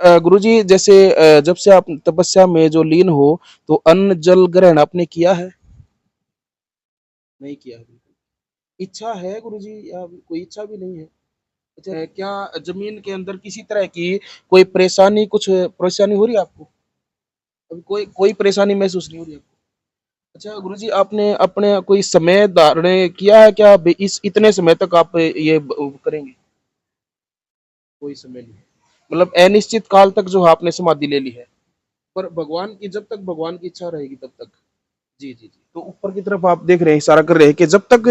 गुरुजी जैसे जब से आप तपस्या में जो लीन हो तो अन्न जल ग्रहण आपने किया है? नहीं किया है बिल्कुल। इच्छा है गुरुजी या कोई इच्छा भी नहीं है? अच्छा क्या ज़मीन के अंदर किसी तरह की कोई परेशानी कुछ परेशानी हो रही है आपको? अभी कोई कोई परेशानी महसूस नहीं हो रही है आपको? अच्छा गुरुजी आपने अपने कोई समय धारण किया है क्या? ब इस इतने समय तक आप ये करेंगे? कोई समय नहीं। मतलब अनिश्चित काल तक जो है आपने समाधि ले ली है। पर भगवान की जब तक भगवान की इच्छा रहेगी तब तक। जी, जी, जी। तो ऊपर की तरफ आप देख रहे हैं, इशारा कर रहे हैं कि जब तक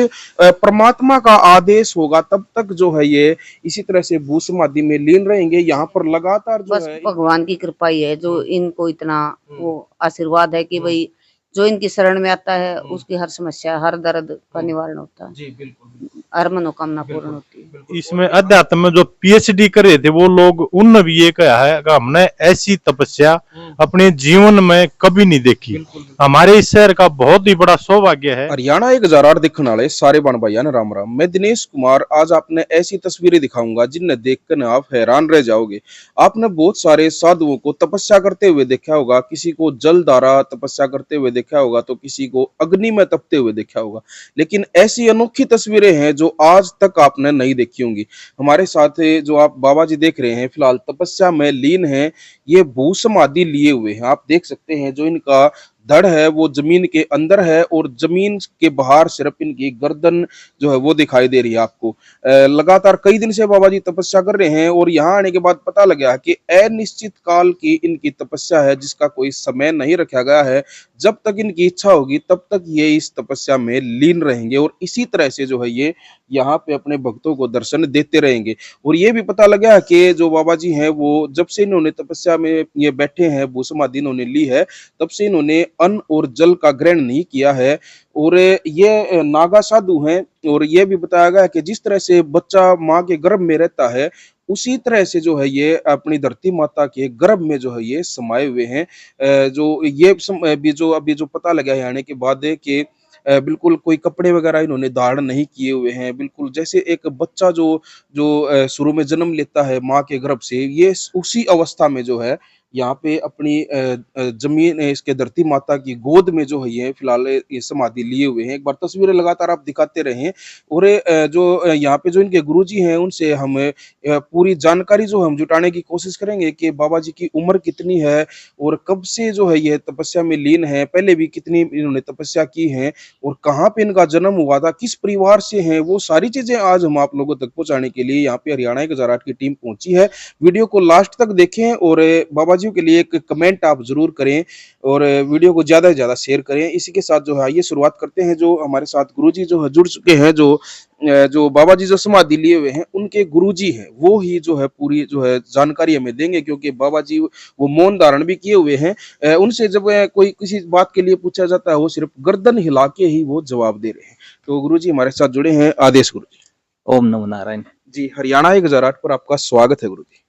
परमात्मा का आदेश होगा तब तक जो है ये इसी तरह से भू समाधि में लीन रहेंगे। यहाँ पर लगातार जो बस है इनकी भगवान की कृपा ही है जो हुँ, इनको इतना हुँ, वो आशीर्वाद है कि हुँ, भाई जो इनकी शरण में आता है हुँ, उसकी हर समस्या हर दर्द का हुँ। निवारण होता है, जी, बिल्कुल, बिल्कुल। हर मनोकामना पूर्ण बिल्कुल, होती है। बिल्कुल और इसमें यहाँ अध्यात्म में जो पीएचडी कर रहे थे वो लोग, उनने भी ये कहा है कि हमने ऐसी तपस्या हुँ, अपने जीवन में कभी नहीं देखी। बिल्कुल, बिल्कुल। हमारे इस शहर का बहुत ही बड़ा सौभाग्य है। हरियाणा एक जार दिखने वाले सारे बन भाइया ने राम राम। मैं दिनेश कुमार आज आपने ऐसी तस्वीरें दिखाऊंगा जिन्हें देखकर आप हैरान रह जाओगे। आपने बहुत सारे साधुओं को तपस्या करते हुए देखा होगा, किसी को जल द्वारा तपस्या करते हुए देखा होगा तो किसी को अग्नि में तपते हुए देखा होगा, लेकिन ऐसी अनोखी तस्वीरें हैं जो आज तक आपने नहीं देखी होंगी। हमारे साथ जो आप बाबा जी देख रहे हैं फिलहाल तपस्या में लीन हैं। ये भू समाधि लिए हुए हैं। आप देख सकते हैं जो इनका धड़ है वो जमीन के अंदर है और जमीन के बाहर सिर्फ इनकी गर्दन जो है वो दिखाई दे रही है आपको। लगातार कई दिन से बाबा जी तपस्या कर रहे हैं और यहाँ आने के बाद पता लगा कि अनिश्चित काल की इनकी तपस्या है जिसका कोई समय नहीं रखा गया है। जब तक इनकी इच्छा होगी तब तक ये इस तपस्या में लीन रहेंगे और इसी तरह से जो है ये यहाँ पे अपने भक्तों को दर्शन देते रहेंगे। और ये भी पता लगा कि जो बाबा जी हैं वो जब से इन्होंने तपस्या में ये बैठे हैं, भू समाधि इन्होंने ली है, तब से इन्होंने अन्न और जल का ग्रहण नहीं किया है। और ये नागा साधु हैं और ये भी बताया गया है कि जिस तरह से बच्चा माँ के गर्भ में रहता है उसी तरह से जो है ये अपनी धरती माता के गर्भ में जो है ये समाये हुए हैं। जो ये अभी जो पता लगा है आने के बाद कि बिल्कुल कोई कपड़े वगैरह इन्होंने धारण नहीं किए हुए हैं। बिल्कुल जैसे एक बच्चा जो जो शुरू में जन्म लेता है माँ के गर्भ से, ये उसी अवस्था में जो है यहाँ पे अपनी ज़मीन इसके धरती माता की गोद में जो है ये फिलहाल ये समाधि लिए हुए हैं। एक बार तस्वीरें लगातार आप दिखाते रहें और यहाँ पे जो इनके गुरुजी हैं उनसे हम पूरी जानकारी जो हम जुटाने की कोशिश करेंगे कि बाबा जी की उम्र कितनी है और कब से जो है ये तपस्या में लीन है, पहले भी कितनी इन्होंने तपस्या की है और कहाँ पे इनका जन्म हुआ था, किस परिवार से हैं, वो सारी चीज़ें आज हम आप लोगों तक पहुँचाने के लिए यहाँ पे हरियाणा एक हज़ार आठ की टीम पहुँची है। वीडियो को लास्ट तक देखें और बाबा जी के लिए एक कमेंट आप ज़रूर करें और वीडियो को ज़्यादा से ज़्यादा शेयर करें। इसी के साथ जो है आइए शुरुआत करते हैं। जो हमारे साथ गुरुजी जो है जुड़ चुके हैं, जो बाबा जी जो समाधि लिए हुए हैं, उनके गुरुजी हैं, वो ही जो है पूरी जो है जानकारी हमें देंगे क्योंकि बाबा जी वो मौन धारण भी किए हुए हैं। उनसे जब कोई किसी बात के लिए पूछा जाता है, वो सिर्फ गर्दन हिला के ही वो जवाब दे रहे हैं। तो गुरुजी हमारे साथ जुड़े हैं, आदेश गुरुजी। ओम नमो नारायण। जी, हरियाणा 1008 पर आपका स्वागत है गुरुजी।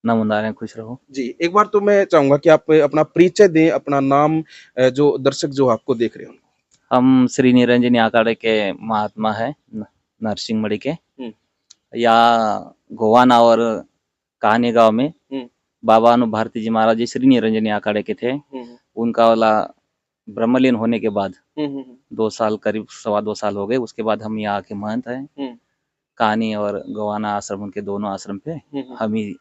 नमो नारायण, खुश रहो। जी, एक बार तो मैं चाहूँगा कि आप अपना परिचय दें, अपना नाम जो दर्शक जो आपको देख रहे हैं उनको। हम श्री निरंजनी अखाड़े के महात्मा है, नरसिंह मणि के। हुँ, यहाँ गोवाना और कहानी गांव में हुँ, बाबा अनु भारती जी महाराज जी श्री निरंजनी अखाड़े के थे। हुँ, उनका वाला ब्रह्मलीन होने के बाद हुँ, हुँ, हुँ, 2 साल, करीब 2.25 साल हो गए। उसके बाद हम यहाँ के महंत हैं। हुँ, कहानी और गोवाना आश्रम, उनके दोनों आश्रम पे हुँ, हुँ, हम ही हुँ,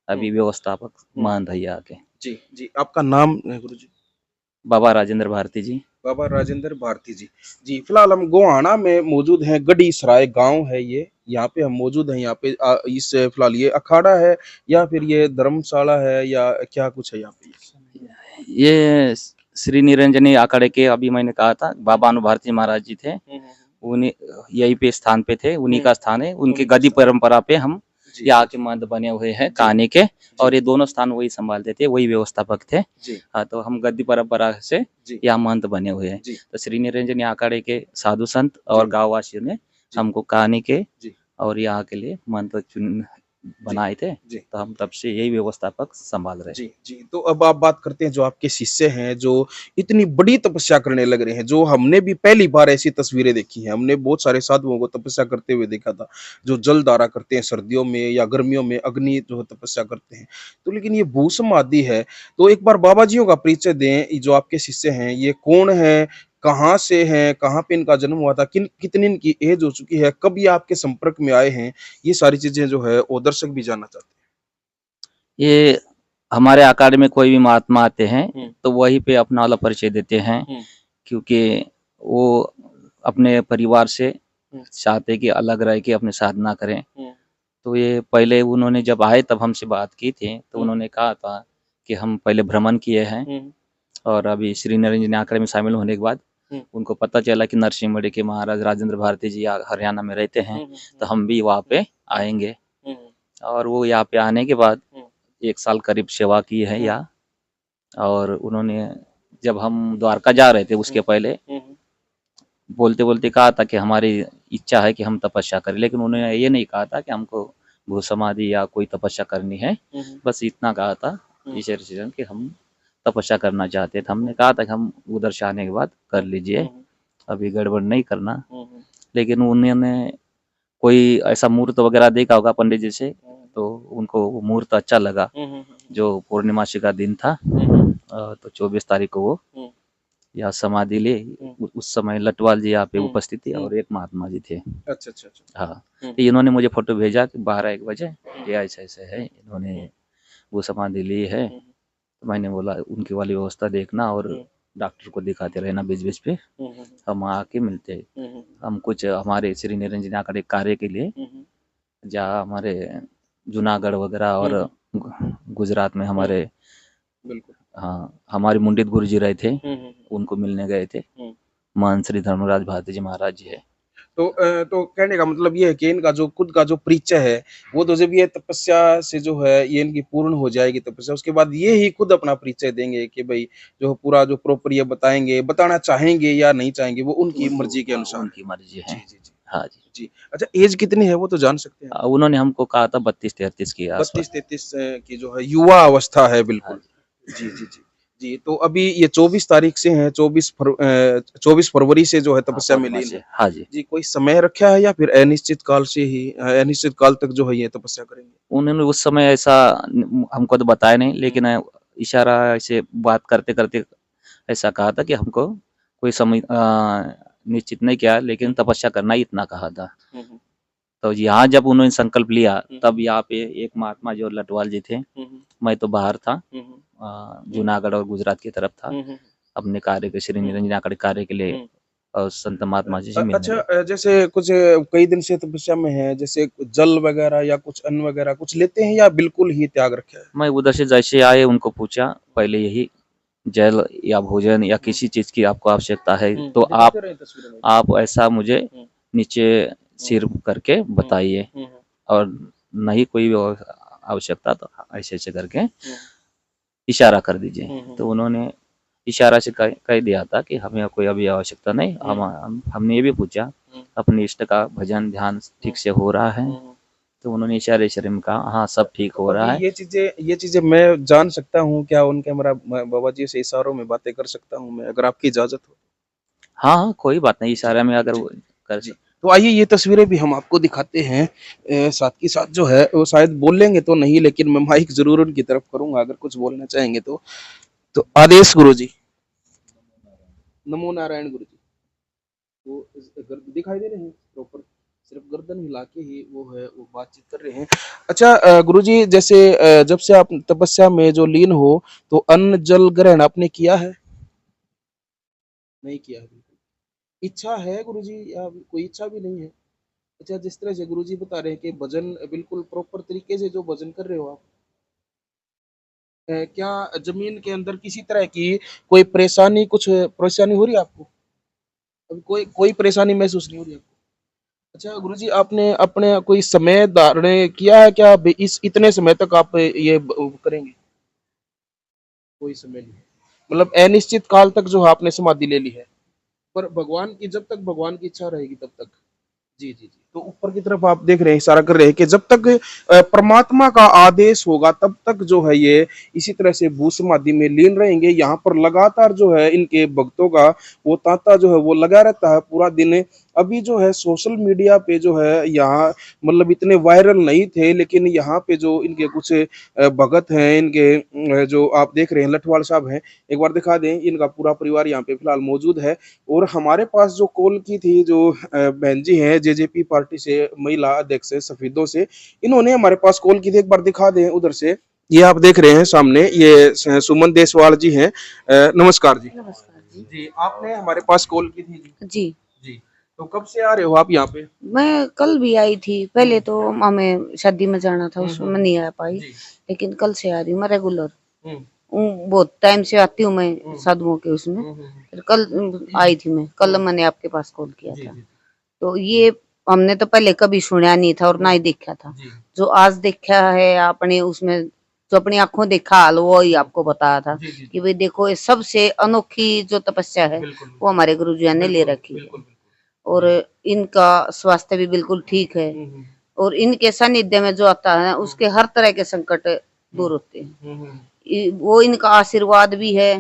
अभी व्यवस्थापक हुँ। महंत है यहाँ के। जी, जी, आपका नाम गुरुजी? बाबा राजेंद्र भारती जी। बाबा राजेंद्र भारती जी। जी, फिलहाल हम गोहाना में मौजूद हैं, गढ़ी सराय गाँव है ये, यहाँ पे हम मौजूद हैं। यहाँ पे इस फिलहाल ये अखाड़ा है या फिर ये धर्मशाला है या क्या कुछ है यहाँ पे? ये श्री निरंजनी अखाड़े के, अभी मैंने कहा था, बाबा अनु भारती महाराज जी थे। हुँ, हुँ, उन्हीं यही पे स्थान पे थे, उन्हीं हुँ, का स्थान है। उनके उन्हीं का गद्दी स्थान। परंपरा पे हम जी, यहाँ जी, के महंत बने हुए हैं जी, कहानी के। और जी, ये दोनों स्थान वही संभालते थे, वही व्यवस्थापक थे। जी, हाँ, तो हम गद्दी परंपरा से जी, यहाँ महंत बने हुए हैं। जी, तो श्री निरंजनी अखाड़े के साधु संत जी, और गाँव वासियों ने जी, हमको कहानी के जी। और यहाँ के लिए महंत बनाए थे, जी। तो हम तब से यही व्यवस्थापक संभाल रहे हैं। जी, जी। तो अब आप बात करते हैं जो आपके शिष्य हैं, जो इतनी बड़ी तपस्या करने लग रहे हैं, जो हमने भी पहली बार ऐसी तस्वीरें देखी हैं। हमने बहुत सारे साधुओं को तपस्या करते हुए देखा था, जो जलधारा करते हैं सर्दियों में या गर्मियों में अग्नि जो है तपस्या करते हैं। तो लेकिन ये भूसमाधि है, तो एक बार बाबा जीयों का परिचय दें, ये जो आपके शिष्य हैं, ये कौन हैं? कहाँ से हैं? कहाँ पे इनका जन्म हुआ था? कितनी इनकी एज हो चुकी है? कब ये आपके संपर्क में आए हैं? ये सारी चीज़ें जो है वो दर्शक भी जानना चाहते ये हमारे अखाड़े में कोई भी महात्मा आते हैं। हैं, तो वहीं पे अपना वाला परिचय देते हैं, हुँ। क्योंकि वो अपने परिवार से हुँ। चाहते कि अलग रह के अपनी साधना करें। हुँ। तो ये पहले उन्होंने जब आए तब हमसे बात की थी, तो हुँ। उन्होंने कहा था कि हम पहले भ्रमण किए हैं, हुँ। और अभी श्री निरंजनी आश्रम में शामिल होने के बाद हुँ। उनको पता चला कि नरसिंहमढ़ी के महाराज राजेंद्र भारती जी हरियाणा में रहते हैं, हुँ। तो हम भी वहाँ पे आएंगे। हुँ। और वो यहाँ पे आने के बाद हुँ। 1 साल करीब सेवा की है हुँ। यहाँ। और उन्होंने, जब हम द्वारका जा रहे थे उसके पहले, हुँ। बोलते बोलते कहा था कि हमारी इच्छा है कि हम तपस्या करें, लेकिन उन्होंने ये नहीं कहा था कि हमको भू समाधि या कोई तपस्या करनी है। हुँ। बस इतना कहा था हुँ। ईश्वर से कि हम तपस्या करना चाहते थे। हमने कहा था कि हम उधर से आने के बाद कर लीजिए, अभी गड़बड़ नहीं करना। लेकिन उन्होंने कोई ऐसा मुहूर्त वगैरह देखा होगा पंडित जी से, तो उनको वो मुहूर्त अच्छा लगा, जो पूर्णिमासी का दिन था। तो 24 तारीख को वो यहाँ समाधि ली। उस समय लटवाल जी यहाँ पे उपस्थित थे और एक महात्मा जी थे। अच्छा, अच्छा, अच्छा। हाँ, तो इन्होंने मुझे फोटो भेजा कि 12-1 बजे ये ऐसे ऐसे है, इन्होंने वो समाधि ली है। तो मैंने बोला उनकी वाली व्यवस्था देखना और डॉक्टर को दिखाते रहना बीच बीच पे, हम आके मिलते हैं। हम कुछ हमारे श्री निरंजन आंकड़े कार्य के लिए, जहाँ हमारे जूनागढ़ वगैरह और गुजरात में हमारे, बिल्कुल। हाँ, हमारे मुंडित गुरु जी रहे थे, उनको मिलने गए थे। महंत श्री धर्मराज भारती जी महाराज जी है। तो कहने का मतलब ये है कि इनका जो खुद का जो परिचय है, वो तो जब ये तपस्या से जो है ये इनकी पूर्ण हो जाएगी तपस्या, उसके बाद ये ही खुद अपना परिचय देंगे कि भई जो पूरा जो प्रॉपर ये बताएँगे, बताना चाहेंगे या नहीं चाहेंगे, वो उनकी मर्ज़ी के अनुसार है। उनकी मर्जी है। जी, जी, जी। हाँ जी। जी। अच्छा ऐज कितनी है वो तो जान सकते हैं? उन्होंने हमको कहा था 32-33 के आसपास। 32-33 की जो है युवा अवस्था है बिल्कुल। हाँ जी, जी, जी। जी, तो अभी ये 24 तारीख से हैं, 24 फरवरी से जो है तपस्या में लीन है। हाँ जी। जी, कोई समय रखा है या फिर अनिश्चित काल से ही अनिश्चित काल तक जो है ये तपस्या करेंगे? उन्होंने उस समय ऐसा हमको तो बताया नहीं, लेकिन इशारा ऐसे बात करते करते ऐसा कहा था कि हमको कोई समय निश्चित नहीं किया, लेकिन तपस्या करना ही इतना कहा था। तो यहाँ जब उन्होंने संकल्प लिया, तब यहाँ पे एक महात्मा जो लटवाल जी थे, मैं तो बाहर था, जूनागढ़ और गुजरात की तरफ था, अपने कार्य के श्री निरंजन आंकड़े कार्य के लिए, और संत महात्मा जी से मिलने अच्छा गए। जैसे कुछ कई दिन से तपस्या में हैं, जैसे जल वगैरह या कुछ अन्न वगैरह कुछ लेते हैं या बिल्कुल ही त्याग रखा है? मैं उधर से जैसे आए उनको पूछा, पहले यही जल या भोजन या किसी चीज की आपको आवश्यकता है तो दिखाते रहे तस्वीरों में। आप ऐसा मुझे नीचे सिर करके बताइए, और नहीं कोई आवश्यकता तो ऐसे ऐसे करके इशारा कर दीजिए। तो उन्होंने इशारा से कह दिया था कि हमें कोई अभी आवश्यकता नहीं। हमने ये भी पूछा अपने इष्ट का भजन ध्यान ठीक से हो रहा है, तो उन्होंने इशारे इशारे में कहा हाँ सब ठीक हो रहा है। ये चीजें मैं जान सकता हूँ क्या उन कैमरा बाबा जी से इशारों में बातें कर सकता हूँ मैं अगर आपकी इजाजत हो? हाँ हाँ कोई बात नहीं, इशारे में अगर वो कर जी। तो आइए ये तस्वीरें भी हम आपको दिखाते हैं। साथ ही साथ जो है वो शायद बोलेंगे तो नहीं, लेकिन मैं माइक जरूर उनकी तरफ करूंगा अगर कुछ बोलना चाहेंगे तो। तो आदेश गुरु जी। नमो नारायण गुरु जी। तो दिखाई दे रहे हैं प्रॉपर, सिर्फ गर्दन हिला के ही वो है वो बातचीत कर रहे हैं। अच्छा गुरु जी जैसे जब से आप तपस्या में जो लीन हो तो अन्न जल ग्रहण आपने किया है? नहीं किया है बिल्कुल। इच्छा है गुरु जी या कोई इच्छा भी नहीं है? अच्छा जिस तरह से गुरु जी बता रहे हैं कि भजन बिल्कुल प्रॉपर तरीके से जो भजन कर रहे हो आप, क्या जमीन के अंदर किसी तरह की कोई परेशानी कुछ परेशानी हो रही है आपको? अभी कोई कोई परेशानी महसूस नहीं हो रही आपको? अच्छा गुरुजी आपने अपने कोई समय धारण किया है क्या इस इतने समय तक आप ये करेंगे? कोई समय नहीं, मतलब अनिश्चित काल तक जो है आपने समाधि ले ली है, पर भगवान की जब तक भगवान की इच्छा रहेगी तब तक। जी जी जी। तो ऊपर की तरफ आप देख रहे हैं, इशारा कर रहे हैं कि जब तक परमात्मा का आदेश होगा तब तक जो है ये इसी तरह से भू समाधि में लीन रहेंगे। यहाँ पर लगातार जो है इनके भक्तों का वो तांता जो है वो लगा रहता है पूरा दिन। अभी जो है सोशल मीडिया पे जो है यहाँ मतलब इतने वायरल नहीं थे, लेकिन यहाँ पे जो इनके कुछ भगत हैं, इनके जो आप देख रहे हैं लठवाल साहब हैं, एक बार दिखा दें, इनका पूरा परिवार यहाँ पे फिलहाल मौजूद है। और हमारे पास जो कॉल की थी जो बहन जी हैं जेजेपी पार्टी से, महिला अध्यक्ष है सफेदों से, इन्होंने हमारे पास कॉल की थी, एक बार दिखा दें उधर से। ये आप देख रहे हैं सामने, ये सुमन देसवाल जी हैं। नमस्कार जी। नमस्कार जी। जी, आपने हमारे पास कॉल की थी जी। जी, जी, तो कब से आ रहे हो आप यहाँ पे? मैं कल भी आई थी। पहले तो हमें शादी में जाना था, उसमें मैं नहीं आ पाई, जी। लेकिन कल से आ रही हूँ मैं रेगुलर। हम्म, बहुत टाइम से आती हूँ मैं साधुओं के उसमें। फिर कल आई थी मैं, कल मैंने आपके पास कॉल किया जी था। जी तो ये हमने तो पहले कभी सुना नहीं था और ना ही देखा था। जी जो आज देखा है आपने, उसमें जो अपनी आंखों देखा हाल, वो ही आपको बताया था जी जी कि भाई देखो, ये सबसे अनोखी जो तपस्या है बिल्कुल वो हमारे गुरुजी ने ले रखी है। बिल्कुल और इनका स्वास्थ्य भी बिल्कुल ठीक है। और इनके सानिध्य में जो आता है उसके हर तरह के संकट दूर होते हैं। वो इनका आशीर्वाद भी है।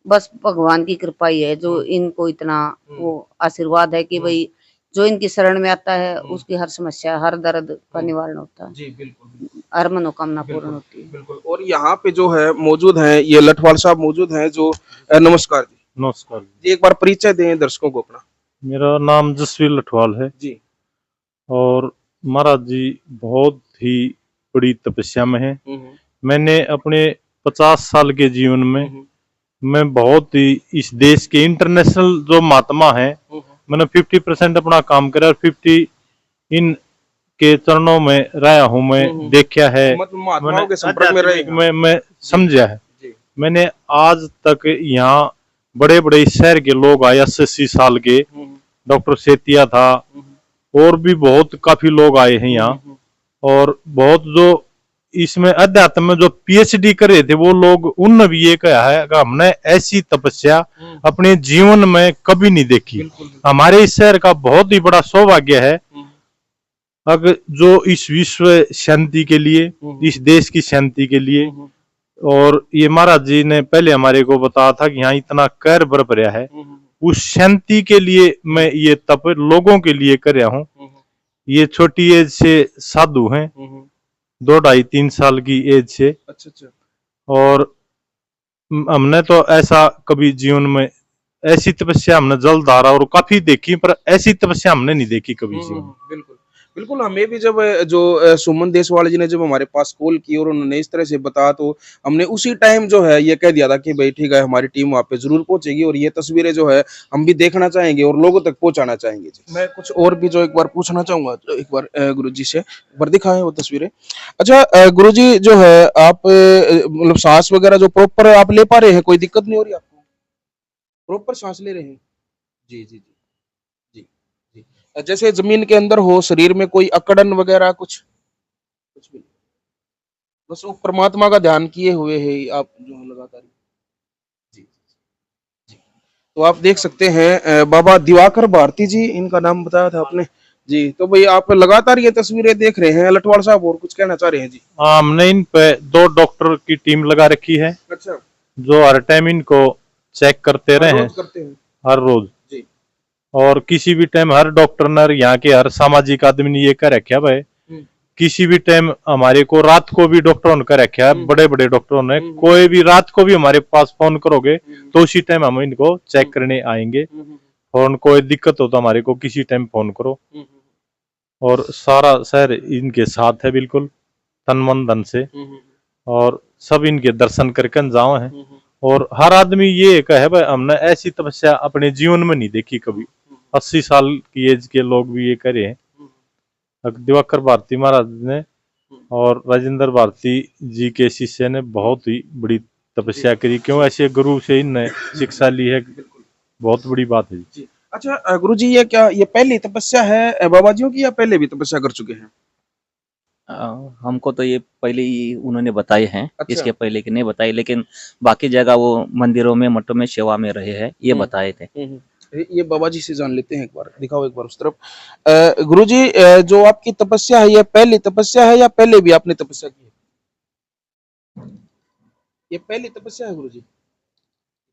बस भगवान की कृपा ही है जो इनको इतना वो आशीर्वाद है कि भाई जो इनकी शरण में आता है उसकी हर समस्या, हर दर्द का निवारण होता है, जी बिल्कुल हर मनोकामना पूर्ण होती है। बिल्कुल। और यहाँ पे जो है मौजूद हैं ये लठवाल साहब मौजूद हैं जो नमस्कार जी। नमस्कार। जी, एक बार परिचय दें दर्शकों को अपना। मेरा नाम जसवीर लठवाल है जी। और महाराज जी बहुत ही बड़ी तपस्या में है। मैंने अपने 50 साल के जीवन में मैं बहुत ही इस देश के इंटरनेशनल जो महात्मा है, मैंने 50% अपना काम करा और 50 इन के चरणों में रहा हूँ। मैं देखा है, मतलब महात्माओं के संपर्क में रहे हैं। मैं समझा है। जी। मैंने आज तक यहाँ बड़े बड़े शहर के लोग आए, 80 साल के, डॉक्टर सेतिया था और भी बहुत काफी लोग आए हैं यहाँ। और बहुत जो इसमें अध्यात्म में जो पीएचडी कर रहे थे वो लोग, उन भी ये कहा है कि हमने ऐसी तपस्या अपने जीवन में कभी नहीं देखी। हमारे इस शहर का बहुत ही बड़ा सौभाग्य है। अगर जो इस विश्व शांति के लिए, इस देश की शांति के लिए, और ये महाराज जी ने पहले हमारे को बताया था कि यहाँ इतना कहर बरप रहा है, उस शांति के लिए मैं ये तप लोगों के लिए कर रहा हूँ। ये छोटी एज से साधु हैं, 2-2.5-3 साल की एज से। अच्छा अच्छा। और हमने तो ऐसा कभी जीवन में ऐसी तपस्या हमने जलधारा और काफी देखी, पर ऐसी तपस्या हमने नहीं देखी कभी जीवन में। बिल्कुल बिल्कुल। हमें भी जब जो सुमन देसवाल जी ने जब हमारे पास कॉल की और उन्होंने इस तरह से बताया तो हमने उसी टाइम जो है ये कह दिया था कि भाई ठीक है, हमारी टीम वहाँ पे जरूर पहुंचेगी और ये तस्वीरें जो है हम भी देखना चाहेंगे और लोगों तक पहुंचाना चाहेंगे जी। मैं कुछ और भी जो एक बार पूछना चाहूंगा, एक बार गुरुजी से, एक बार दिखाएं वो तस्वीरें। अच्छा गुरुजी, जो है आप मतलब सांस वगैरह जो प्रॉपर आप ले पा रहे हैं, कोई दिक्कत नहीं हो रही आपको? प्रॉपर सांस ले रहे हैं? जी जी जी जी जी। जैसे जमीन के अंदर हो, शरीर में कोई अकड़न वगैरह कुछ कुछ भी नहीं, बस वो परमात्मा का ध्यान किए हुए है आप जो लगातार। जी जी। तो आप देख सकते हैं बाबा दिवाकर भारती जी, इनका नाम बताया था आपने जी। तो भाई आप लगातार ये तस्वीरें देख रहे हैं लठवाल साहब, और कुछ कहना चाह रहे हैं जी? हमने इन पे 2 डॉक्टर की टीम लगा रखी है अच्छा। जो हर टाइम इनको चेक करते रहे हैं, रोज करते हैं हर रोज। जी। और किसी भी टाइम हर डॉक्टर ने, यहाँ के हर सामाजिक आदमी ने ये कह रखा भाई, किसी भी टाइम हमारे को रात को भी डॉक्टरों ने कह रखा है, बड़े बड़े डॉक्टरों ने, कोई भी रात को भी हमारे पास फोन करोगे तो उसी टाइम हम इनको चेक करने आएंगे। फोन कोई दिक्कत हो तो हमारे को किसी टाइम फोन करो। और सारा शहर इनके साथ है बिल्कुल तन मन धन से, और सब इनके दर्शन करके जाओ हैं। और हर आदमी ये कहे भाई हमने ऐसी तपस्या अपने जीवन में नहीं देखी कभी। 80 साल की एज के लोग भी ये करे हैं। दिवाकर भारती महाराज ने और राजेंद्र भारती जी के शिष्य ने बहुत ही बड़ी तपस्या करी, क्यों ऐसे गुरु से इनने शिक्षा ली है, बहुत बड़ी बात है जी। अच्छा गुरुजी, ये क्या ये पहली तपस्या है बाबा जियों की, या पहले भी तपस्या कर चुके हैं? हमको तो ये पहले ही उन्होंने बताए हैं। अच्छा। इसके पहले की नहीं बताई, लेकिन बाकी जगह वो मंदिरों में, मठों में सेवा में रहे हैं, ये बताए थे। ये बाबा जी से जान लेते हैं, एक बार दिखाओ एक बार उस तरफ। गुरुजी, जो आपकी तपस्या है, ये पहली तपस्या है या पहले भी आपने तपस्या की है? ये पहली तपस्या है गुरुजी?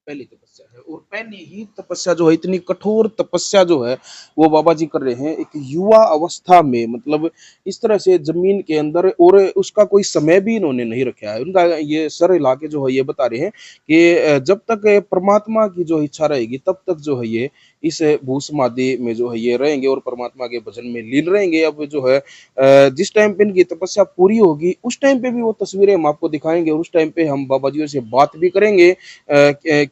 पहली तपस्या है, और पहली ही तपस्या जो है, इतनी कठोर तपस्या जो है वो बाबा जी कर रहे हैं एक युवा अवस्था में, मतलब इस तरह से जमीन के अंदर, और उसका कोई समय भी इन्होंने नहीं रखा है। उनका ये सर हिला के जो है ये बता रहे हैं कि जब तक परमात्मा की जो इच्छा रहेगी तब तक जो है ये इस भू समाधि में जो है ये रहेंगे और परमात्मा के भजन में लीन रहेंगे। अब जो है जिस टाइम पे इनकी तपस्या पूरी होगी उस टाइम पे भी वो तस्वीरें हम आपको दिखाएंगे, और उस टाइम पे हम बाबा जी से बात भी करेंगे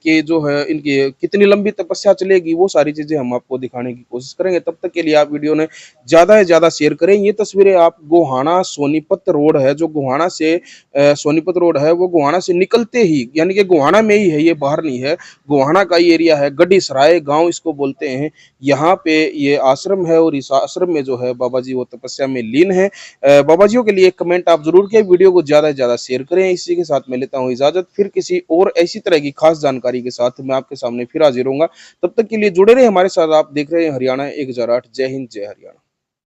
कि जो है इनकी कितनी लंबी तपस्या चलेगी, वो सारी चीजें हम आपको दिखाने की कोशिश करेंगे। तब तक के लिए आप वीडियो ने ज्यादा से ज्यादा शेयर करें। ये तस्वीरें आप गोहाना सोनीपत रोड है, जो गोहाना से सोनीपत रोड है, वो गोहाना से निकलते ही, यानी कि गोहाना में ही है, ये बाहर नहीं है, गोहाना का ही एरिया है, गड्डी सराय गांव इसको बोलते हैं। यहाँ पे ये आश्रम है, और इस आश्रम में जो है बाबा जी वो तपस्या में लीन है। बाबा जियों के लिए एक कमेंट आप जरूर करें, वीडियो को ज्यादा से ज्यादा शेयर करें। इसी के साथ मैं लेता हूँ इजाजत, फिर किसी और ऐसी तरह की खास जानकारी के साथ मैं आपके सामने फिर हाजिर होऊंगा। तब तक के लिए जुड़े रहे हमारे साथ। आप देख रहे हैं हरियाणा 1008। जय हिंद, जय हरियाणा।